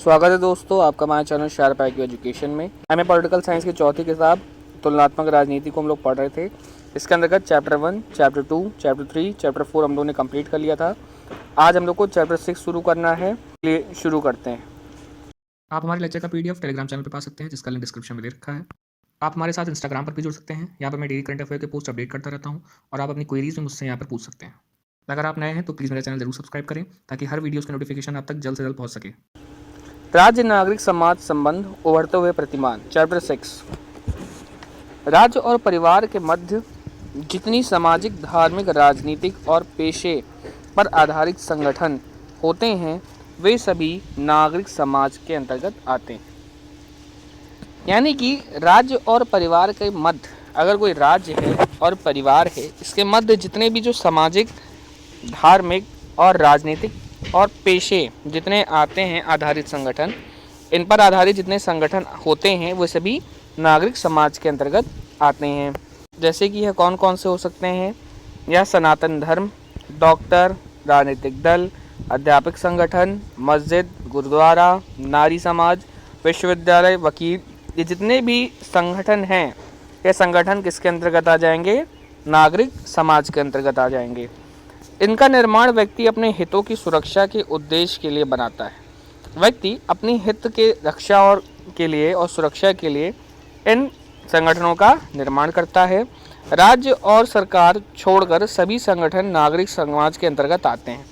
स्वागत है दोस्तों आपका हमारे चैनल शार्प IQ एजुकेशन में। हमें पॉलिटिकल साइंस की चौथी किताब तुलनात्मक राजनीति को हम लोग पढ़ रहे थे। इसके अंतर्गत चैप्टर 1, चैप्टर 2, चैप्टर 3, चैप्टर 4 हम लोगों ने कंप्लीट कर लिया था। आज हम लोग को चैप्टर 6 शुरू करना है। चलिए शुरू करते हैं। आप हमारे लेक्चर का PDF टेलीग्राम चैनल पर पा सकते हैं, जिसका लिंक डिस्क्रिप्शन में दे रखा है। आप हमारे साथ इंस्टाग्राम पर भी जुड़ सकते हैं। यहाँ पर मैं डेली करंट अफेयर के पोस्ट अपडेट करता रहता हूँ और आप अपनी क्वेरीज भी मुझसे यहाँ पर पूछ सकते हैं। अगर आप नए हैं तो प्लीज़ मेरा चैनल जरूर सब्सक्राइब करें ताकि हर वीडियोज़ का नोटिफिकेशन आप तक जल्द से जल्द पहुँच सके। राज्य नागरिक समाज संबंध उभरते हुए प्रतिमान। चैप्टर 6। राज्य और परिवार के मध्य जितनी सामाजिक, धार्मिक, राजनीतिक और पेशे पर आधारित संगठन होते हैं वे सभी नागरिक समाज के अंतर्गत आते हैं। यानी कि राज्य और परिवार के मध्य, अगर कोई राज्य है और परिवार है, इसके मध्य जितने भी जो सामाजिक, धार्मिक और राजनीतिक और पेशे जितने आते हैं आधारित संगठन, इन पर आधारित जितने संगठन होते हैं वो सभी नागरिक समाज के अंतर्गत आते हैं। जैसे कि यह कौन कौन से हो सकते हैं? यह सनातन धर्म, डॉक्टर, राजनीतिक दल, अध्यापक संगठन, मस्जिद, गुरुद्वारा, नारी समाज, विश्वविद्यालय, वकील, ये जितने भी संगठन हैं ये संगठन किसके अंतर्गत आ जाएंगे? नागरिक समाज के अंतर्गत आ जाएंगे। इनका निर्माण व्यक्ति अपने हितों की सुरक्षा के उद्देश्य के लिए बनाता है। व्यक्ति अपनी हित के रक्षा और के लिए और सुरक्षा के लिए इन संगठनों का निर्माण करता है। राज्य और सरकार छोड़कर सभी संगठन नागरिक समाज के अंतर्गत आते हैं।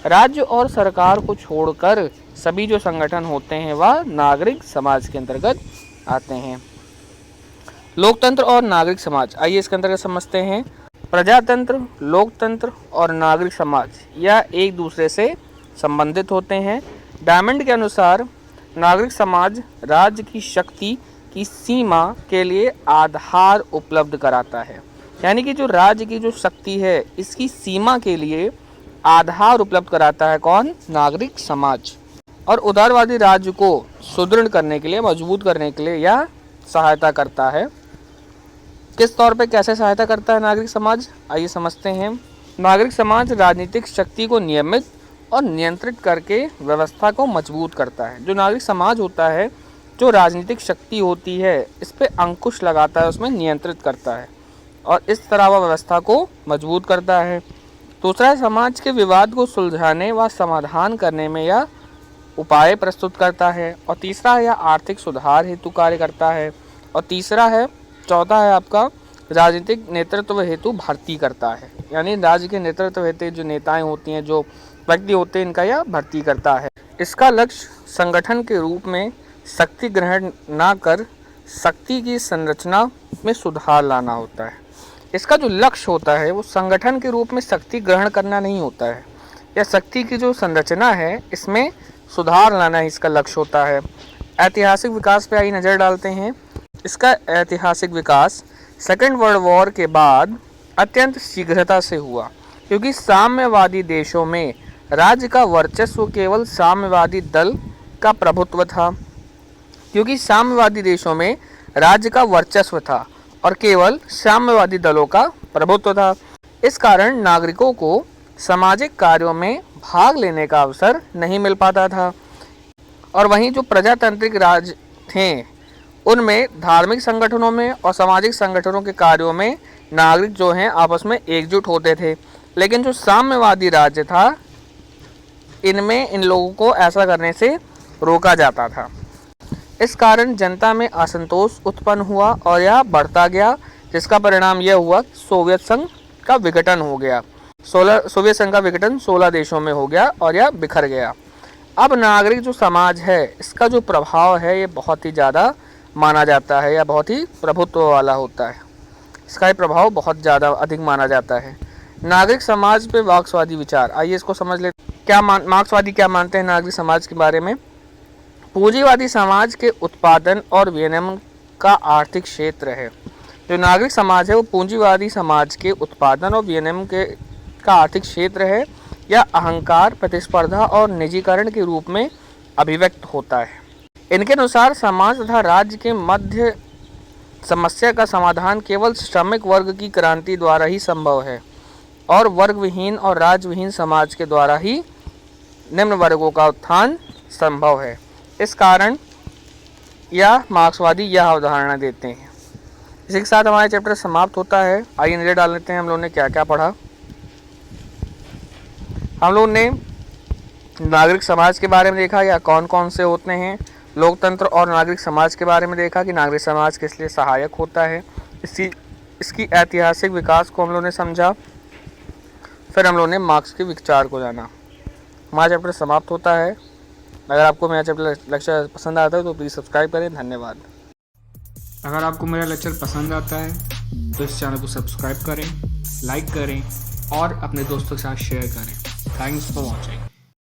राज्य और सरकार को छोड़कर सभी जो संगठन होते हैं वह नागरिक समाज के अंतर्गत आते हैं। लोकतंत्र और नागरिक समाज, आइए इसके अंतर्गत समझते हैं। प्रजातंत्र, लोकतंत्र और नागरिक समाज यह एक दूसरे से संबंधित होते हैं। डायमंड के अनुसार नागरिक समाज राज्य की शक्ति की सीमा के लिए आधार उपलब्ध कराता है। यानी कि जो राज्य की जो शक्ति है इसकी सीमा के लिए आधार उपलब्ध कराता है कौन? नागरिक समाज। और उदारवादी राज्य को सुदृढ़ करने के लिए, मजबूत करने के लिए यह सहायता करता है। किस तौर पे कैसे सहायता करता है नागरिक समाज? आइए समझते हैं। नागरिक समाज राजनीतिक शक्ति को नियमित और नियंत्रित करके व्यवस्था को मजबूत करता है। जो नागरिक समाज होता है, जो राजनीतिक शक्ति होती है, इस पे अंकुश लगाता है, उसमें नियंत्रित करता है और इस तरह वह व्यवस्था को मजबूत करता है। दूसरा, समाज के विवाद को सुलझाने व समाधान करने में यह उपाय प्रस्तुत करता है। और तीसरा है, यह आर्थिक सुधार हेतु कार्य करता है। और चौथा है आपका राजनीतिक नेतृत्व हेतु भर्ती करता है। यानी राज्य के नेतृत्व हेतु जो नेताएं होती हैं, जो व्यक्ति होते हैं, इनका यह भर्ती करता है। इसका लक्ष्य संगठन के रूप में शक्ति ग्रहण ना कर शक्ति की संरचना में सुधार लाना होता है। इसका जो लक्ष्य होता है वो संगठन के रूप में शक्ति ग्रहण करना नहीं होता है, या शक्ति की जो संरचना है इसमें सुधार लाना इसका लक्ष्य होता है। ऐतिहासिक विकास पे आइए नज़र डालते हैं। इसका ऐतिहासिक विकास सेकेंड वर्ल्ड वॉर के बाद अत्यंत शीघ्रता से हुआ, क्योंकि साम्यवादी देशों में राज्य का वर्चस्व केवल साम्यवादी दल का प्रभुत्व था। क्योंकि साम्यवादी देशों में राज्य का वर्चस्व था और केवल साम्यवादी दलों का प्रभुत्व था। इस कारण नागरिकों को सामाजिक कार्यों में भाग लेने का अवसर नहीं मिल पाता था। और वहीं जो प्रजातांत्रिक राज्य थे उनमें धार्मिक संगठनों में और सामाजिक संगठनों के कार्यों में नागरिक जो हैं आपस में एकजुट होते थे। लेकिन जो साम्यवादी राज्य था इनमें इन लोगों को ऐसा करने से रोका जाता था। इस कारण जनता में असंतोष उत्पन्न हुआ और यह बढ़ता गया, जिसका परिणाम यह हुआ सोवियत संघ का विघटन हो गया। सोवियत संघ का विघटन 16 देशों में हो गया और यह बिखर गया। अब नागरिक जो समाज है इसका जो प्रभाव है ये बहुत ही ज़्यादा माना जाता है, या बहुत ही प्रभुत्व वाला होता है। इसका ये प्रभाव बहुत ज़्यादा अधिक माना जाता है। नागरिक समाज पे मार्क्सवादी विचार, आइए इसको समझ लेते हैं। मार्क्सवादी क्या मानते हैं नागरिक समाज के बारे में? पूंजीवादी समाज के उत्पादन और विनिमय का आर्थिक क्षेत्र है। जो नागरिक समाज है वो पूंजीवादी समाज के उत्पादन और विनिमय का आर्थिक क्षेत्र है, या अहंकार, प्रतिस्पर्धा और निजीकरण के रूप में अभिव्यक्त होता है। इनके अनुसार समाज तथा राज्य के मध्य समस्या का समाधान केवल श्रमिक वर्ग की क्रांति द्वारा ही संभव है और वर्ग विहीन और राज्य विहीन समाज के द्वारा ही निम्न वर्गों का उत्थान संभव है। इस कारण या मार्क्सवादी यह अवधारणा देते हैं। इसी के साथ हमारा चैप्टर समाप्त होता है। आइए नजर डाल लेते हैं हम लोगों ने क्या क्या पढ़ा। हम लोगों ने नागरिक समाज के बारे में देखा, या कौन कौन से होते हैं। लोकतंत्र और नागरिक समाज के बारे में देखा कि नागरिक समाज किस लिए सहायक होता है। इसकी ऐतिहासिक विकास को हम लोगों ने समझा। फिर हम लोगों ने मार्क्स के विचार को जाना। हमारा चैप्टर समाप्त होता है। अगर आपको मेरा चैप्टर लेक्चर पसंद आता है तो प्लीज़ सब्सक्राइब करें। धन्यवाद। अगर आपको मेरा लेक्चर पसंद आता है तो इस चैनल को सब्सक्राइब करें, लाइक करें और अपने दोस्तों के साथ शेयर करें। Thanks for watching.